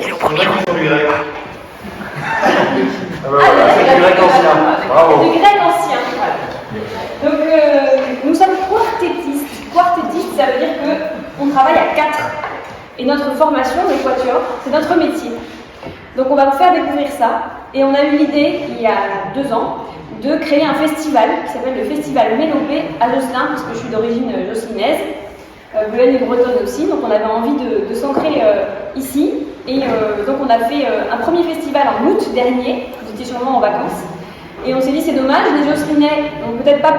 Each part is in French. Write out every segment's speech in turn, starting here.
Il est au premier rang. Du grec. C'est du grec ancien. Bravo. Du grec ancien. Donc, nous sommes quartettistes. Quartettiste, ça veut dire qu'on travaille à 4. Et notre formation, le quatuor, c'est notre métier. Donc, on va vous faire découvrir ça. Et on a eu l'idée, il y a 2 ans, de créer un festival qui s'appelle le Festival Mélopée à Josselin, parce que je suis d'origine josselinaise. Belen et bretonne aussi, donc on avait envie de s'ancrer ici. Et donc on a fait un premier festival en août dernier, vous étiez sûrement en vacances. Et on s'est dit c'est dommage, les Josselinais n'ont peut-être pas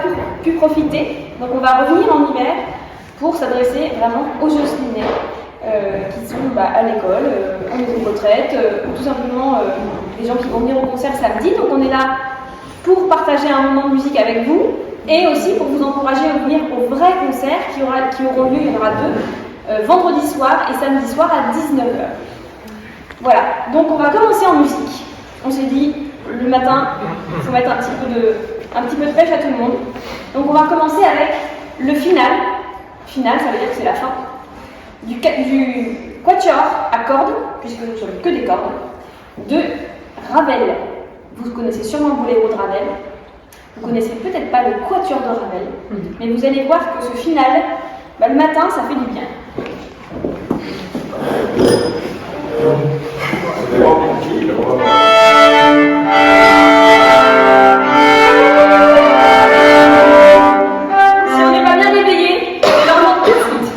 pu profiter. Donc on va revenir en hiver pour s'adresser vraiment aux Josselinais qui sont à l'école, en maison de retraite, ou tout simplement des gens qui vont venir au concert samedi. Donc on est là pour partager un moment de musique avec vous. Et aussi pour vous encourager à venir aux vrais concerts qui auront lieu, il y en aura 2, vendredi soir et samedi soir à 19h. Voilà, donc on va commencer en musique. On s'est dit, le matin, il faut mettre un petit peu de pêche à tout le monde. Donc on va commencer avec le final. Final, ça veut dire que c'est la fin. Du quatuor à cordes, puisque nous ne sommes que des cordes, de Ravel. Vous connaissez sûrement le boléro de Ravel. Vous connaissez peut-être pas le quatuor de Ravel, mais vous allez voir que ce final, le matin, ça fait du bien. Si on n'est pas bien réveillé, on leur montre tout de suite.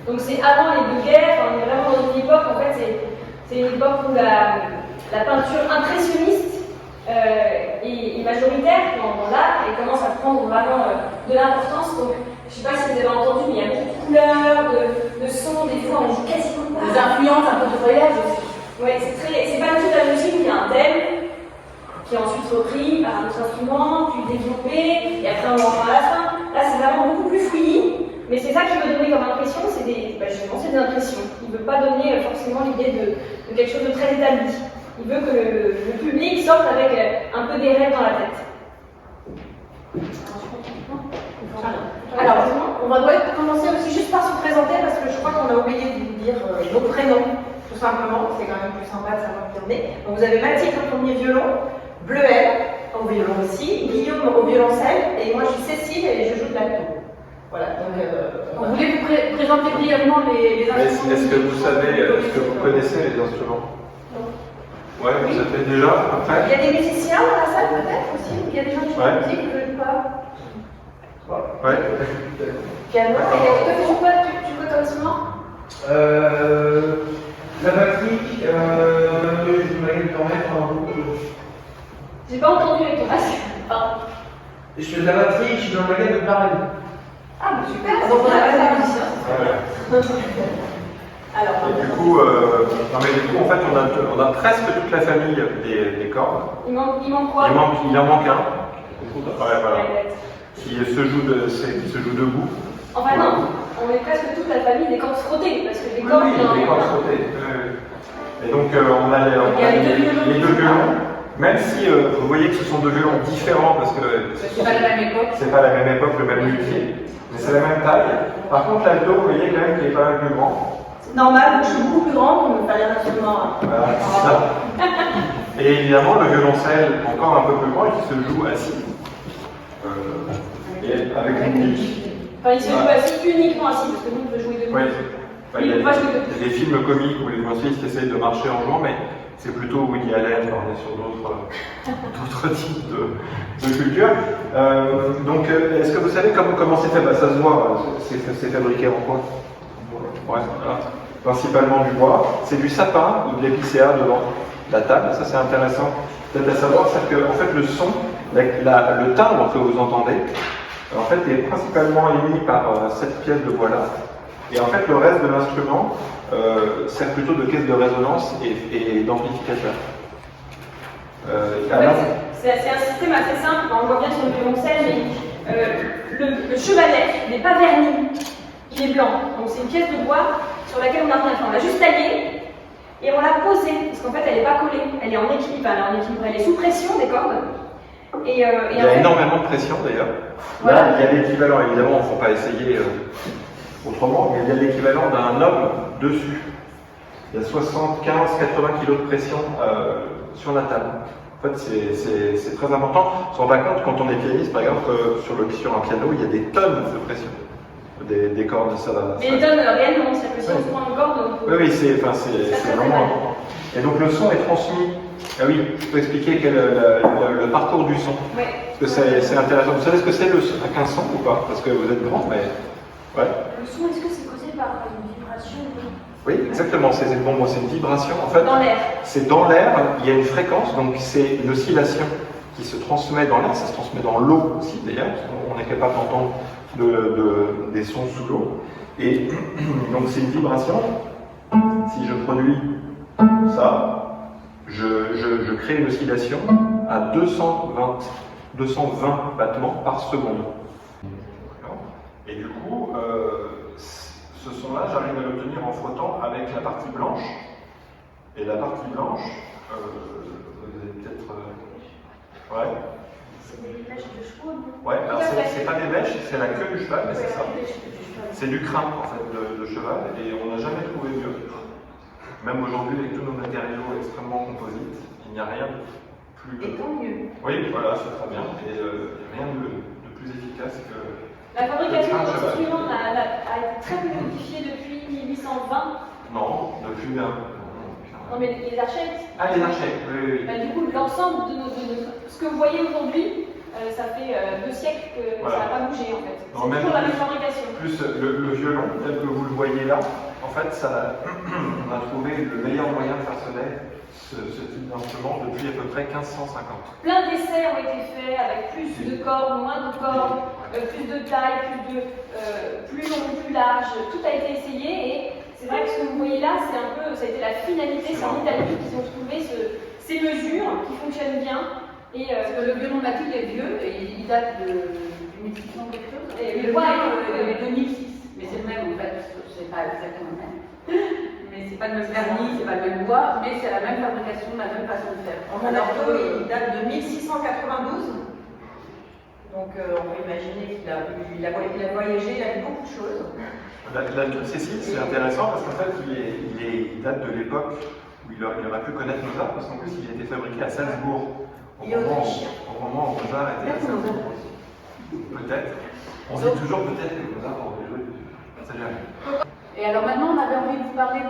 Donc c'est avant les 2 guerres, on est vraiment dans une époque, en fait c'est une époque où la peinture impressionniste est majoritaire dans l'art et commence à prendre vraiment de l'importance. Donc je ne sais pas si vous avez entendu, mais il y a beaucoup de couleurs, de sons, des fois on joue quasiment pas. Des influences, un peu de voyage aussi. Oui, c'est pas du tout la musique, il y a un thème qui est ensuite repris par un autre instrument, puis développé, et après on rentre à la fin. Là c'est vraiment beaucoup plus fluide. Mais c'est ça qu'il veut donner comme impression, c'est des impressions. Il ne veut pas donner forcément l'idée de quelque chose de très établi. Il veut que le public sorte avec un peu des rêves dans la tête. Alors, on va commencer aussi juste par se présenter parce que je crois qu'on a oublié de vous dire vos prénoms, tout simplement. C'est quand même plus sympa de savoir qui on est. Donc vous avez Mathilde au premier violon, Bleuel au violon aussi, Guillaume au violoncelle, et moi je suis Cécile et je joue de l'alto. Voilà, donc on voulait vous présenter brièvement les instruments. Est-ce que vous savez, est-ce que vous connaissez les instruments? Non. Ouais, vous savez déjà après? Il y a des musiciens dans la salle peut-être aussi? Il y a des gens qui font musique qui ne veulent pas? Ouais. Piano. Et toi, tu joues quoi comme instrument? La batterie, je m'arrête d'en mettre un bout. J'ai pas entendu avec ton masque. Je fais de la batterie, je suis dans le magasin de Paris. Ah, mais super, donc on a pas de musicien. Alors, et du coup, en fait, on a presque toute la famille des cordes. Il manque quoi? Il en manque un. Ouais, voilà. Qui se joue debout. Enfin non, on est presque toute la famille des cordes frottées, parce que les cordes, Oui, les cordes frottées. Et donc on a les 2 violons. Même si vous voyez que ce sont 2 violons différents, parce que c'est pas la même époque. C'est pas la même époque, le même luthier, mais c'est la même taille. Par contre, l'alto, vous voyez quand même qu'il est pas mal plus grand. normal, je suis beaucoup plus grande, on me fallait un instrument. Voilà, c'est ça. Et évidemment, le violoncelle, encore un peu plus grand, qui se joue assis. Et avec une pique. Enfin, il se joue assis, uniquement assis, parce que nous, on peut jouer debout. Oui. Enfin, il y a moi, je joue des films comiques où les violoncellistes essayent de marcher en jouant, mais c'est plutôt Woody Allen, on est sur d'autres types de culture. Donc, est-ce que vous savez comment c'est fait? Ça se voit, c'est fabriqué en quoi? Ouais, voilà. Principalement du bois. C'est du sapin ou de l'épicéa devant la table. Ça, c'est intéressant peut-être à savoir. C'est que, en fait, le son, le timbre que vous entendez, en fait, est principalement émis par cette pièce de bois-là. Et en fait, le reste de l'instrument sert plutôt de caisse de résonance et d'amplificateur. C'est un système assez simple, on le voit bien sur le violoncelle, mais le chevalet n'est pas verni, il est blanc. Donc c'est une pièce de bois sur laquelle on n'a rien fait. On l'a juste taillée et on l'a posée, parce qu'en fait elle n'est pas collée, elle est en équilibre, elle est sous pression des cordes. Il y a énormément de pression d'ailleurs. Voilà. Là, il y a l'équivalent, évidemment, il ne faut pas essayer autrement, mais il y a l'équivalent d'un homme dessus. Il y a 75-80 kg de pression sur la table. En fait, c'est très important. On se rend pas compte quand on est pianiste, par exemple, sur un piano, il y a des tonnes de pression. Des cordes, ça va. Mais les tonnes réellement, c'est que si on se prend une corde. Oui, c'est vraiment important. Et donc le son est transmis. Ah oui, je peux expliquer le parcours du son. Oui. Parce que c'est intéressant. Vous savez ce que c'est qu'un son ou pas? Parce que vous êtes grand, mais. Ouais. Le son, est-ce que c'est causé par une vibration? Oui, exactement. C'est une vibration. En fait, dans l'air. C'est dans l'air, il y a une fréquence, donc c'est une oscillation qui se transmet dans l'air, ça se transmet dans l'eau aussi d'ailleurs, on est capable d'entendre des sons sous l'eau. Et donc c'est une vibration. Si je produis ça, je crée une oscillation à 220 battements par seconde. Et du coup, ce son-là, j'arrive à l'obtenir en frottant avec la partie blanche. Et la partie blanche, vous avez peut-être... ouais. C'est des mèches de chevaux, non? Ouais, alors c'est pas des mèches, c'est la queue du cheval, mais c'est ça. C'est du crin, en fait, de cheval, et on n'a jamais trouvé mieux. Même aujourd'hui, avec tous nos matériaux extrêmement composites, il n'y a rien de plus... Et tant mieux. Oui, voilà, c'est très bien. Et il n'y a rien de plus efficace que... La fabrication de l'instrument a été très peu modifiée depuis 1820. Non, depuis bien. Non, mais les archètes. Ah, les archètes, oui. Bah, du coup, l'ensemble de ce que vous voyez aujourd'hui, ça fait 2 siècles que voilà. Ça n'a pas bougé en fait. C'est toujours la même fabrication. Plus le violon, tel que vous le voyez là, en fait, on a trouvé le meilleur moyen de faire sonner ce type d'instrument depuis à peu près 1550. Plein d'essais ont été faits avec plus de cordes, moins de cordes, plus de taille, plus long, plus large. Tout a été essayé et c'est vrai que ce que vous voyez là, ça a été la finalité. C'est en Italie qu'ils ont trouvé ces mesures qui fonctionnent bien. Et parce que le violon Mathilde est vieux et il date de 1600 quelque chose. Et le est de 2006. Mais c'est le même en fait, c'est pas exactement le même. Mais c'est pas le même vernis, c'est pas le même bois, mais c'est la même fabrication, la même façon de faire. Alors il date de 1692. Donc on peut imaginer qu'il a voyagé, il a vu beaucoup de choses. Cécile, c'est intéressant parce qu'en fait, il date de l'époque où il aurait pu connaître Mozart, parce qu'en plus, il a été fabriqué à Salzbourg, au moment où Mozart était à Salzbourg. Peut-être. On se dit toujours peut-être que Mozart aurait joué. Ça jamais. Et alors maintenant, on avait envie de vous parler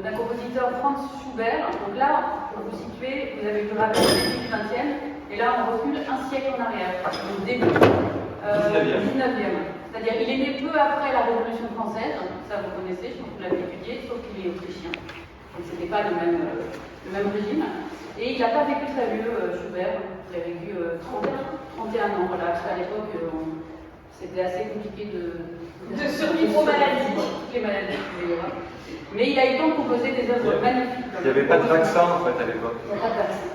d'un compositeur, Franz Schubert. Donc là, pour vous situer, vous avez vu Ravel au début du XXe, et là, on recule un siècle en arrière, au début du 19e. C'est-à-dire, il est né peu après la Révolution française, ça vous connaissez, je pense que vous l'avez étudié, sauf qu'il est autrichien. Donc c'était pas le même régime. Et il n'a pas vécu très vieux, Schubert. Il a vécu 31 ans. Voilà, parce qu'à l'époque, c'était assez compliqué de survivre aux maladies. Toutes les maladies qu'il pouvait y avoir. Mais il a eu le temps de composer des œuvres magnifiques. Il n'y avait pas de vaccin en fait à l'époque. Il n'y a pas de vaccin.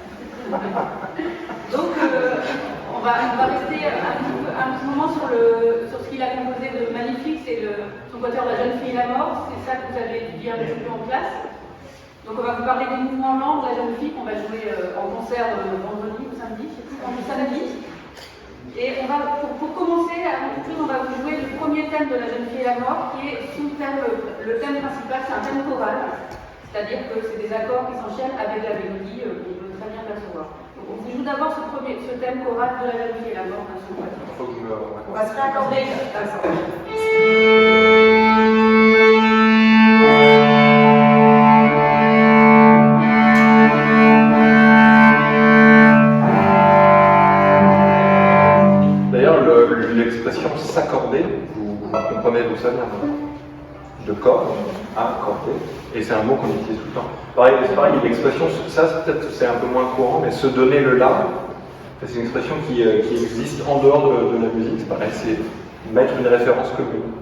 Donc, on va rester un petit moment sur ce qu'il a composé de magnifique. C'est son quatuor La jeune fille et la mort. C'est ça que vous avez étudié un petit peu en classe. Donc, on va vous parler des mouvements lents de La jeune fille qu'on va jouer en concert vendredi ou samedi, je sais plus, samedi. Et on va, pour commencer, avant toute chose, on va vous jouer le premier thème de La jeune fille et la mort, qui est son thème, le thème principal, c'est un thème choral. C'est-à-dire que c'est des accords qui s'enchaînent avec la mélodie, on peut très bien percevoir. Donc on vous joue d'abord ce thème choral de La jeune fille et la mort d'un seul quatuor. Faut que je me... On va se réaccorder comme ça. D'ailleurs, l'expression s'accorder, vous comprenez d'où ça vient, non? De corps, accorder, et c'est un mot qu'on utilise tout le temps. C'est pareil, l'expression, ça peut-être c'est un peu moins courant, mais se donner le là, c'est une expression qui existe en dehors de la musique, c'est pareil, c'est mettre une référence commune.